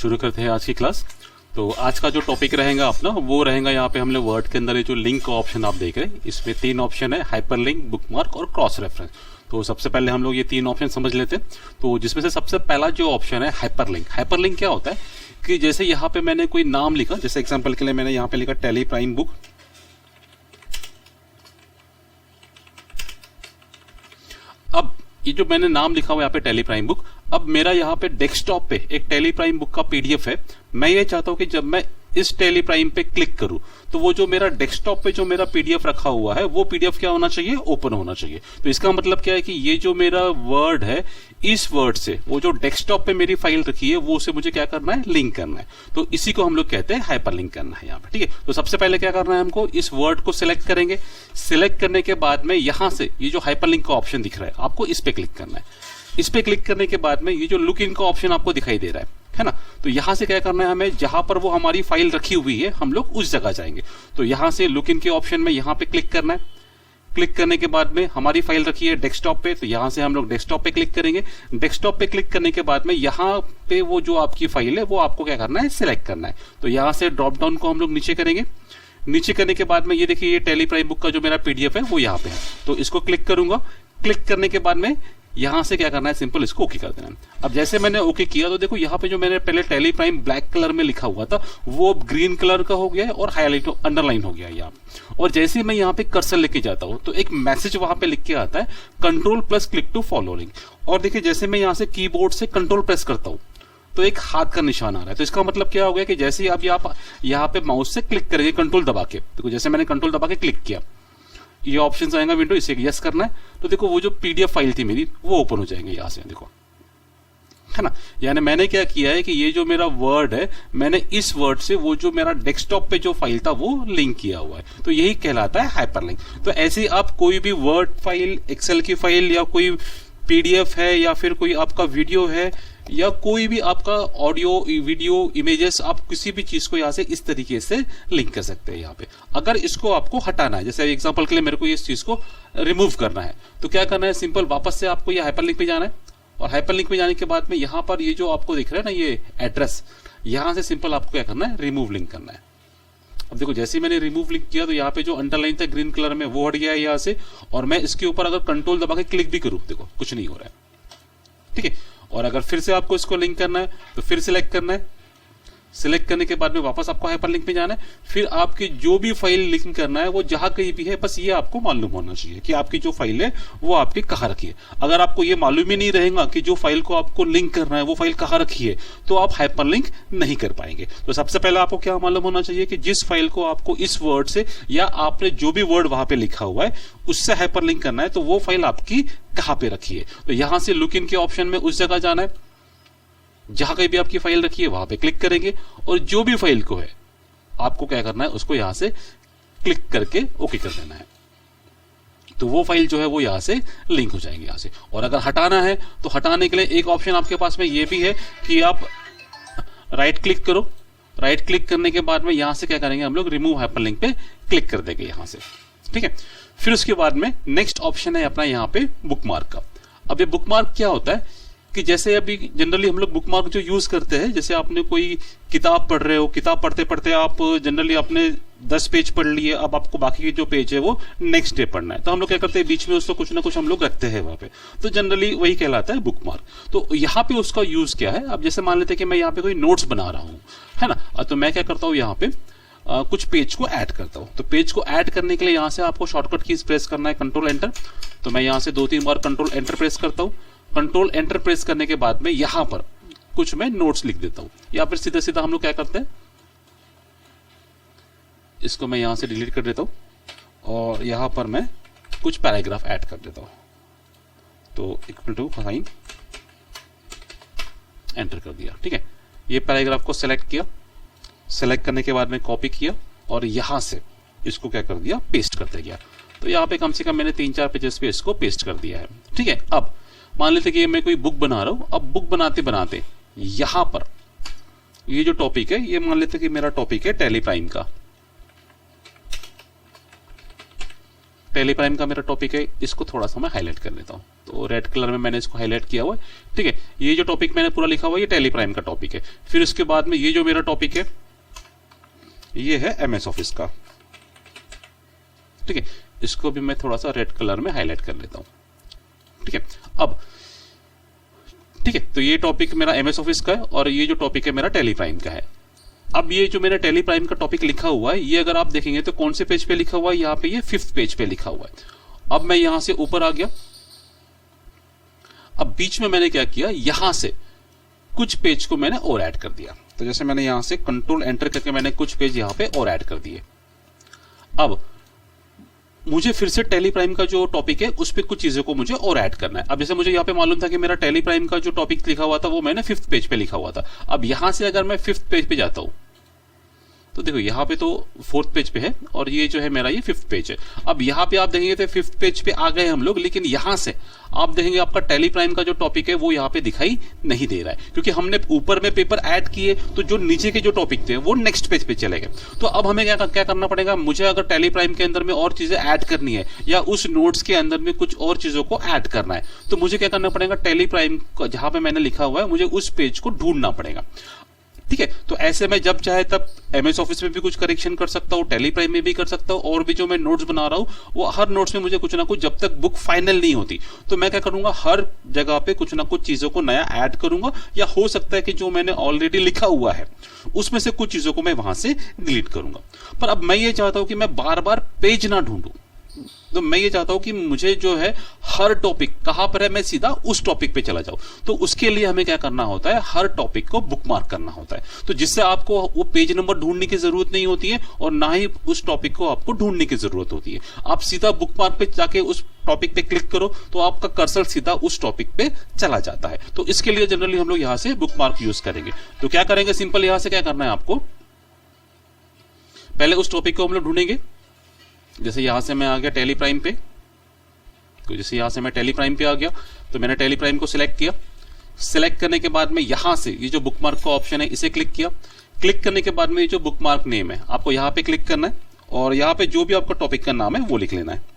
शुरू करते हैं आज की क्लास। तो आज का जो टॉपिक रहेगा अपना वो रहेगा यहाँ पे हमने वर्ड के अंदर ये जो लिंक का ऑप्शन आप देख रहे हैं इसमें 3 ऑप्शन है, हाइपरलिंक, बुकमार्क और क्रॉस रेफरेंस। तो सबसे पहले हम लोग ये 3 ऑप्शन समझ लेते हैं। तो जिसमें से सबसे पहला जो ऑप्शन है हाइपरलिंक। हाइपरलिंक क्या होता है कि जैसे यहाँ पे मैंने कोई नाम लिखा, जैसे एग्जाम्पल के लिए मैंने यहाँ पे लिखा टेली प्राइम बुक। अब ये जो मैंने नाम लिखा हुआ यहाँ पे टेली प्राइम बुक, अब मेरा यहाँ पे डेस्कटॉप पे एक टेली प्राइम बुक का पीडीएफ है। मैं ये चाहता हूं कि जब मैं इस टेली प्राइम पे क्लिक करूं तो वो जो मेरा डेस्कटॉप पे जो मेरा पीडीएफ रखा हुआ है वो पीडीएफ क्या होना चाहिए, ओपन होना चाहिए। तो इसका मतलब क्या है कि ये जो मेरा वर्ड है इस वर्ड से वो जो डेस्कटॉप पे मेरी फाइल रखी है वो उसे मुझे क्या करना है, लिंक करना है। तो इसी को हम लोग कहते हैं हाइपरलिंक करना है यहाँ पे, ठीक है। तो सबसे पहले क्या करना है, हमको इस वर्ड को सिलेक्ट करेंगे। सिलेक्ट करने के बाद में यहां से ये जो हाइपरलिंक का ऑप्शन दिख रहा है आपको इस पे क्लिक करना है। इस पे क्लिक करने के बाद में ये जो लुक इन का ऑप्शन आपको दिखाई दे रहा है ना, तो यहां से क्या करना है, हमें जहां पर वो हमारी फाइल रखी हुई है हम लोग उस जगह जाएंगे। तो यहां से लुक इन के ऑप्शन में यहां पे क्लिक करना है। क्लिक करने के बाद में हमारी फाइल रखी है डेस्कटॉप पे, तो यहां से हम लोग डेस्कटॉप पे क्लिक करेंगे। डेस्कटॉप पे क्लिक करने के बाद में यहां पे वो जो आपकी फाइल है वो आपको क्या करना है, सिलेक्ट करना है। तो यहां से ड्रॉप डाउन को हम लोग नीचे करेंगे। नीचे करने के बाद में ये देखिए ये टेली प्राइम बुक का जो मेरा पीडीएफ है वो यहाँ पे है, तो इसको क्लिक करूंगा। क्लिक करने के बाद में यहां से क्या करना है, सिंपल इसको ओके कर देना है। अब जैसे मैंने ओके किया तो देखो यहाँ पे जो मैंने पहले टेली प्राइम ब्लैक कलर में लिखा हुआ था वो ग्रीन कलर का हो गया है और हाईलाइट अंडरलाइन हो गया है यहाँ। और जैसे ही मैं यहाँ पे कर्सर लेके जाता हूँ तो एक मैसेज वहां पे लिख के आता है control plus click to following. और देखिए जैसे मैं यहाँ से कीबोर्ड से कंट्रोल प्रेस करता हूँ तो एक हाथ का निशान आ रहा है। तो इसका मतलब क्या हो गया कि जैसे ही आप यहाँ पे माउस से क्लिक करेंगे कंट्रोल दबा के, देखो जैसे मैंने कंट्रोल दबा के क्लिक किया, ये ऑप्शन आएगा विंडो, इसे यस करना है। तो देखो वो जो पीडीएफ फाइल थी मेरी वो ओपन हो जाएंगे यहाँ से, देखो है ना। यानी मैंने क्या किया है कि ये जो मेरा वर्ड है मैंने इस वर्ड से वो जो मेरा डेस्कटॉप पे जो फाइल था वो लिंक किया हुआ है। तो यही कहलाता है हाइपरलिंक। तो ऐसे ही आप कोई भी वर्ड फाइल, एक्सेल की फाइल या कोई पीडीएफ है या फिर कोई आपका वीडियो है या कोई भी आपका ऑडियो, वीडियो, इमेजेस, आप किसी भी चीज को यहाँ से इस तरीके से लिंक कर सकते हैं यहाँ पे। अगर इसको आपको हटाना है, जैसे एग्जांपल के लिए मेरे को इस चीज को रिमूव करना है, तो क्या करना है, सिंपल वापस से आपको ये हाइपरलिंक पे जाना है। और हाइपरलिंक पे जाने के बाद में यहाँ पर ये जो आपको दिख रहा है ना ये एड्रेस, यहाँ से सिंपल आपको क्या करना है, रिमूव लिंक करना है। अब देखो जैसे ही मैंने रिमूव लिंक किया तो यहाँ पे जो अंडरलाइन था ग्रीन कलर में वो हट गया है यहाँ से। और मैं इसके ऊपर अगर कंट्रोल दबा के क्लिक भी करूं देखो कुछ नहीं हो रहा है, ठीक है। और अगर फिर से आपको इसको लिंक करना है तो फिर सिलेक्ट करना है। सिलेक्ट करने के बाद में वापस आपको हाइपरलिंक पे जाना है। फिर आपकी जो भी फाइल लिंक करना है वो जहां कहीं भी है बस ये आपको मालूम होना चाहिए कि आपकी जो फाइल है वो आपकी कहाँ रखी है। अगर आपको ये मालूम ही नहीं रहेगा कि जो फाइल को आपको लिंक करना है वो फाइल कहाँ रखी है तो आप हाइपरलिंक नहीं कर पाएंगे। तो सबसे पहले आपको क्या मालूम होना चाहिए कि जिस फाइल को आपको इस वर्ड से या आपने जो भी वर्ड वहां पे लिखा हुआ है उससे हाइपरलिंक करना है तो वो फाइल आपकी कहाँ पे रखी है। तो यहां से लुक इन के ऑप्शन में उस जगह जाना है जहां कहीं भी आपकी फाइल रखी है वहां पे क्लिक करेंगे और जो भी फाइल को है आपको क्या करना है उसको यहां से क्लिक करके ओके कर देना है। तो वो फाइल जो है वो यहां से लिंक हो जाएंगे यहां से। और अगर हटाना है तो हटाने के लिए एक ऑप्शन आपके पास में ये भी है कि आप राइट क्लिक करो। राइट क्लिक करने के बाद में यहां से क्या करेंगे, हम लोग रिमूव हाइपरलिंक पे क्लिक कर देंगे यहां से, ठीक है। फिर उसके बाद में नेक्स्ट ऑप्शन है अपना यहाँ पे बुकमार्क का। अब ये बुकमार्क क्या होता है कि जैसे अभी जनरली हम लोग बुकमार्क जो यूज करते हैं, जैसे आपने कोई किताब पढ़ रहे हो, किताब पढ़ते पढ़ते आप जनरली आपने 10 पेज पढ़ लिए, अब आपको बाकी के जो पेज है वो नेक्स्ट डे पढ़ना है, तो हम लोग क्या करते हैं बीच में उसको कुछ ना कुछ हम लोग रखते हैं वहां पे, तो जनरली वही कहलाता है बुकमार्क। तो यहाँ पे उसका यूज क्या है, अब जैसे मान लेते हैं कि मैं यहाँ पे कोई नोट्स बना रहा हूँ, है ना, तो मैं क्या करता हूँ यहाँ पे कुछ पेज को ऐड करता हूँ। तो पेज को ऐड करने के लिए यहाँ से आपको शॉर्टकट कीज प्रेस करना है, कंट्रोल एंटर। तो मैं यहाँ से 2-3 बार कंट्रोल एंटर प्रेस करता हूँ। कंट्रोल एंटर प्रेस करने के बाद में यहां पर कुछ मैं नोट्स लिख देता हूं, या फिर सीधा सीधा हम लोग क्या करते हैं, इसको मैं यहां से डिलीट कर देता हूं और यहां पर मैं कुछ पैराग्राफ ऐड कर देता हूं। तो इक्वल टू फाइन एंटर कर दिया, ठीक है। ये पैराग्राफ को सिलेक्ट किया। सिलेक्ट करने के बाद में कॉपी किया और यहां से इसको क्या कर दिया, पेस्ट करते गया। तो यहाँ पे कम से कम मैंने 3-4 पेजेस पे इसको पेस्ट कर दिया है, ठीक है। अब मान लेते कि मैं कोई बुक बना रहा हूं। अब बुक बनाते बनाते यहां पर ये जो टॉपिक है ये मान लेते कि मेरा टॉपिक है टेली प्राइम का। टेली प्राइम का मेरा टॉपिक है, इसको थोड़ा सा मैं हाईलाइट कर लेता हूं। तो रेड कलर में मैंने इसको हाईलाइट किया हुआ है, ठीक है। ये जो टॉपिक मैंने पूरा लिखा हुआ है ये टैली प्राइम का टॉपिक है। फिर उसके बाद में ये जो मेरा टॉपिक है ये है एमएस ऑफिस का, ठीक है। इसको भी मैं थोड़ा सा रेड कलर में हाईलाइट कर लेता हूं, ठीक है। अब ठीक है, तो ये टॉपिक मेरा एमएस ऑफिस का है और ये जो टॉपिक है मेरा टैली प्राइम का है। अब ये जो मैंने टैली प्राइम का टॉपिक लिखा हुआ है ये अगर आप देखेंगे तो कौन से पेज पे लिखा हुआ है, यहाँ पे ये 5th पेज पे लिखा हुआ है। अब मैं यहां से ऊपर आ गया, अब बीच में मैंने क्या किया, यहां से कुछ पेज को मैंने और ऐड कर दिया। तो जैसे मैंने यहां से कंट्रोल एंटर करके मैंने कुछ पेज यहां पे और ऐड कर दिए। अब मुझे फिर से टैली प्राइम का जो टॉपिक है उस पे कुछ चीजों को मुझे और ऐड करना है। अब जैसे मुझे यहाँ पे मालूम था कि मेरा टैली प्राइम का जो टॉपिक लिखा हुआ था वो मैंने 5th पेज पे लिखा हुआ था। अब यहां से अगर मैं 5th पेज पे जाता हूं तो देखो यहाँ पे तो 4th पेज पे है और ये जो है मेरा ये 5th पेज है। अब यहाँ पे आप देखेंगे तो 5th पेज पे आ गए हम लोग, लेकिन यहां से आप देखेंगे आपका टैली प्राइम का जो टॉपिक है वो यहाँ पे दिखाई नहीं दे रहा है, क्योंकि हमने ऊपर में पेपर ऐड किए तो जो नीचे के जो टॉपिक थे वो नेक्स्ट पेज पे चले गए। तो अब हमें क्या करना पड़ेगा, मुझे अगर टैली प्राइम के अंदर में और चीजें ऐड करनी है या उस नोट्स के अंदर में कुछ और चीजों को ऐड करना है तो मुझे क्या करना पड़ेगा, टैली प्राइम जहां पे मैंने लिखा हुआ है मुझे उस पेज को ढूंढना पड़ेगा, ठीक है। तो ऐसे में जब चाहे तब एमएस ऑफिस में भी कुछ करेक्शन कर सकता हूं, टैली प्राइम में भी कर सकता हूं, और भी जो मैं नोट्स बना रहा हूं वो हर नोट्स में मुझे कुछ ना कुछ, जब तक बुक फाइनल नहीं होती तो मैं क्या करूंगा, हर जगह पे कुछ ना कुछ चीजों को नया ऐड करूंगा, या हो सकता है कि जो मैंने ऑलरेडी लिखा हुआ है उसमें से कुछ चीजों को मैं वहां से डिलीट करूंगा। पर अब मैं ये चाहता हूं कि मैं बार बार पेज ना ढूंढूं, तो मैं ये चाहता हूं कि मुझे जो है हर टॉपिक कहां पर है मैं सीधा उस टॉपिक पे चला जाऊं। तो उसके लिए हमें क्या करना होता है, हर टॉपिक को बुकमार्क करना होता है, तो जिससे आपको वो पेज नंबर ढूंढने की जरूरत नहीं होती है और ना ही उस टॉपिक को आपको ढूंढने की जरूरत होती है। आप सीधा बुकमार्क पे जाके उस टॉपिक पे क्लिक करो तो आपका कर्सर सीधा उस टॉपिक पे चला जाता है। तो इसके लिए जनरली हम लोग यहां से बुकमार्क यूज करेंगे। तो क्या करेंगे, सिंपल यहां से क्या करना है आपको, पहले उस टॉपिक को हम लोग ढूंढेंगे। जैसे यहां से मैं आ गया टैली प्राइम पे, तो जैसे यहां से मैं टैली प्राइम पे आ गया तो मैंने टैली प्राइम को सिलेक्ट किया। सिलेक्ट करने के बाद में यहां से ये जो बुकमार्क का ऑप्शन है इसे क्लिक किया। क्लिक करने के बाद में ये जो बुकमार्क नेम है आपको यहां पे क्लिक करना है और यहां पे जो भी आपका टॉपिक का नाम है वो लिख लेना है।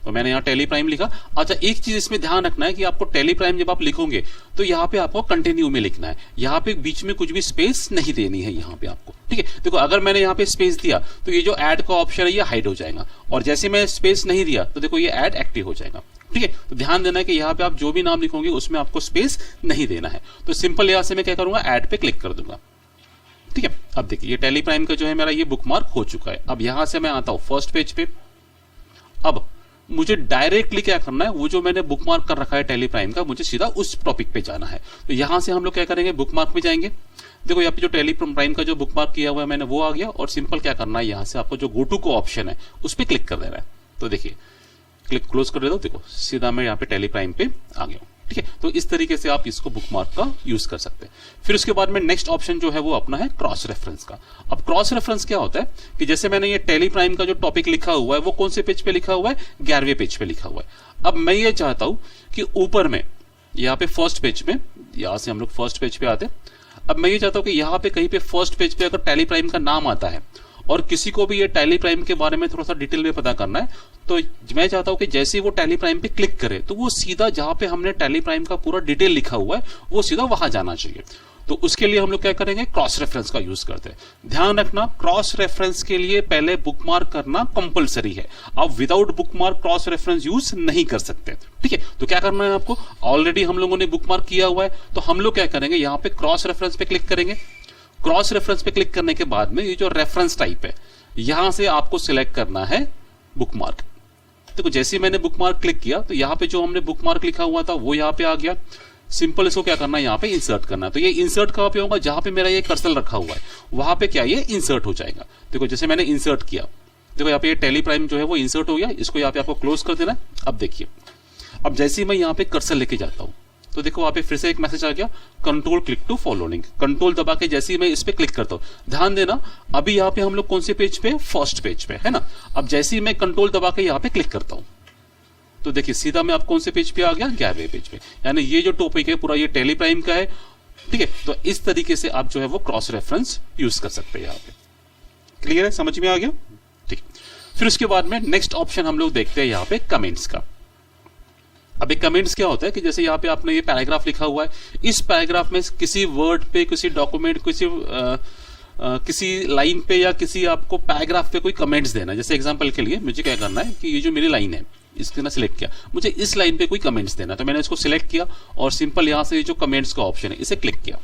तो मैंने यहाँ टैली प्राइम लिखा। अच्छा, एक चीज इसमें ध्यान रखना है कि आपको टैली प्राइम जब आप लिखोगे तो यहाँ पे आपको कंटिन्यू में लिखना है, यहाँ पे बीच में कुछ भी स्पेस नहीं देनी है यहाँ पे आपको, ठीक है। देखो अगर मैंने यहाँ पे स्पेस दिया तो ये जो ऐड का ऑप्शन है ये हाइड हो जाएगा, और जैसे मैं स्पेस नहीं दिया तो देखो ये ऐड एक्टिव हो जाएगा, ठीक है। तो ध्यान देना है कि यहाँ पे आप जो भी नाम लिखोगे उसमें आपको स्पेस नहीं देना है। तो सिंपल यहाँ से मैं क्या करूंगा, ऐड पे क्लिक कर दूंगा, ठीक है। अब देखिए ये टैली प्राइम का जो है मेरा ये बुकमार्क हो चुका है। अब यहां से मैं आता हूं फर्स्ट पेज पे। अब मुझे डायरेक्टली क्या करना है, वो जो मैंने बुकमार्क कर रखा है टैली प्राइम का, मुझे सीधा उस टॉपिक पे जाना है। तो यहां से हम लोग क्या करेंगे, बुकमार्क पे जाएंगे। देखो यहाँ पे जो टैली प्राइम का जो बुकमार्क किया हुआ है मैंने वो आ गया, और सिंपल क्या करना है, यहां से आपको जो गो टू को ऑप्शन है उस पर क्लिक कर देना है। तो देखिए क्लिक क्लोज कर देता हूं, देखो सीधा मैं यहाँ पे टैली प्राइम पे आ गया हूं, ठीक है। तो इस तरीके से आप इसको बुकमार्क का यूज कर सकते हैं। फिर उसके बाद में नेक्स्ट ऑप्शन जो है वो अपना है क्रॉस रेफरेंस का। अब क्रॉस रेफरेंस क्या होता है कि जैसे मैंने ये टैली प्राइम का जो टॉपिक लिखा हुआ है वो कौन से पेज पे लिखा हुआ है, 11वें पेज पे लिखा हुआ है। अब मैं ये चाहता हूं कि ऊपर में यहाँ पे फर्स्ट पेज में, यहां से हम लोग फर्स्ट पेज पे आते हैं। अब मैं ये चाहता हूं कि यहाँ पे कहीं पे फर्स्ट पेज पे अगर टैली प्राइम का नाम आता है और किसी को भी ये टैली प्राइम के बारे में थोड़ा सा डिटेल में पता करना है, तो मैं चाहता हूं कि जैसे ही वो टैली प्राइम पे क्लिक करे तो वो सीधा जहां पे हमने टैली प्राइम का पूरा डिटेल लिखा हुआ है वो सीधा वहां जाना चाहिए। तो उसके लिए हम लोग क्या करेंगे, क्रॉस रेफरेंस का यूज करते हैं। ध्यान रखना, क्रॉस रेफरेंस के लिए पहले बुकमार्क करना कंपलसरी है। आप without bookmark cross reference use नहीं कर सकते, ठीक है। तो क्या करना है आपको, ऑलरेडी हम लोगों ने बुकमार्क किया हुआ है तो हम लोग क्या करेंगे, यहाँ पे क्रॉस रेफरेंस पे क्लिक करेंगे। क्रॉस रेफरेंस पे क्लिक करने के बाद में ये जो रेफरेंस टाइप है यहां से आपको सिलेक्ट करना है बुकमार्क। देखो जैसे ही मैंने बुकमार्क क्लिक किया तो यहाँ पे जो हमने बुकमार्क लिखा हुआ था वो यहाँ पे आ गया। सिंपल इसको क्या करना है, यहाँ पे इंसर्ट करना है। तो ये इंसर्ट कहां पे होगा, जहां पे मेरा ये कर्सर रखा हुआ है वहां पे क्या ये इंसर्ट हो जाएगा। देखो जैसे मैंने इंसर्ट किया, देखो यहाँ पे ये टैली प्राइम जो है वो इंसर्ट हो गया। इसको यहाँ पे आपको क्लोज कर देना है। अब देखिए, अब जैसे ही मैं यहाँ पे कर्सर लेके जाता हूं तो देखो वहां पे फिर से एक मैसेज आ गया, control click to follow link. Control दबा के जैसे ही मैं इस पे क्लिक करता हूं, ध्यान देना अभी यहाँ पे हम लोग कौन से पेज पे, फर्स्ट पेज पे है ना। अब जैसे ही मैं कंट्रोल दबा के यहाँ पे क्लिक करता हूं तो देखिए सीधा मैं आप कौन से पेज पे आ गया, 11वें पेज पे। यानी ये जो टॉपिक है पूरा ये टैली प्राइम का है, ठीक है। तो इस तरीके से आप जो है वो क्रॉस रेफरेंस यूज कर सकते हैं। यहाँ पे क्लियर है, समझ में आ गया, ठीक। फिर उसके बाद में नेक्स्ट ऑप्शन हम लोग देखते हैं यहाँ पे कमेंट्स का। अभी कमेंट्स क्या होता है कि जैसे यहाँ पे आपने ये पैराग्राफ लिखा हुआ है, इस पैराग्राफ में किसी वर्ड पे, किसी डॉक्यूमेंट, किसी लाइन पे या किसी आपको पैराग्राफ पे कोई कमेंट्स देना है। जैसे एग्जांपल के लिए मुझे क्या करना है कि ये जो मेरी लाइन है इसके ना सिलेक्ट किया, मुझे इस लाइन पे कोई कमेंट्स देना, तो मैंने इसको सिलेक्ट किया और सिंपल यहाँ से ये जो कमेंट्स का ऑप्शन है इसे क्लिक किया।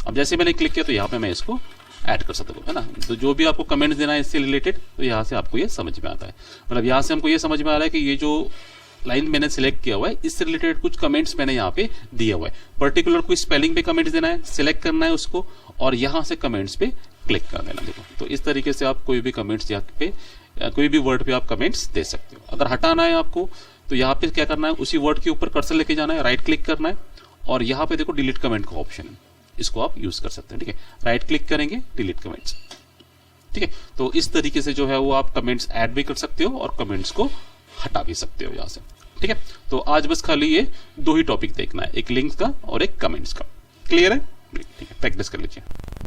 अब जैसे मैंने क्लिक किया तो यहाँ पे मैं इसको ऐड कर सकता हूँ, है ना। तो जो भी आपको कमेंट्स देना है इससे रिलेटेड, तो यहाँ से आपको ये समझ में आता है। मतलब यहाँ से हमको ये समझ में आ रहा है कि ये जो लाइन मैंने सिलेक्ट किया हुआ है इससे रिलेटेड कुछ कमेंट्स मैंने यहाँ पे दिया हुआ है। पर्टिकुलर कोई स्पेलिंग पे कमेंट्स देना है, सिलेक्ट करना है उसको और यहाँ से कमेंट्स पे क्लिक कर देना। देखो, तो इस तरीके से आप कोई भी कमेंट्स यहाँ पे, कोई भी वर्ड पे आप कमेंट्स दे सकते हो। अगर हटाना है आपको तो यहाँ पे क्या करना है, उसी वर्ड के ऊपर कर्सर लेके जाना है, राइट क्लिक करना है और यहाँ पे देखो डिलीट कमेंट का ऑप्शन है, इसको आप यूज कर सकते हैं। ठीक है, राइट क्लिक करेंगे, डिलीट कमेंट्स। ठीक है, तो इस तरीके से जो है वो आप कमेंट्स ऐड भी कर सकते हो और कमेंट्स को हटा भी सकते हो यहाँ से। ठीक है, तो आज बस खाली ये दो ही टॉपिक देखना है, एक लिंक्स का और एक कमेंट्स का। क्लियर है? ठीक है, प्रैक्टिस कर लीजिए।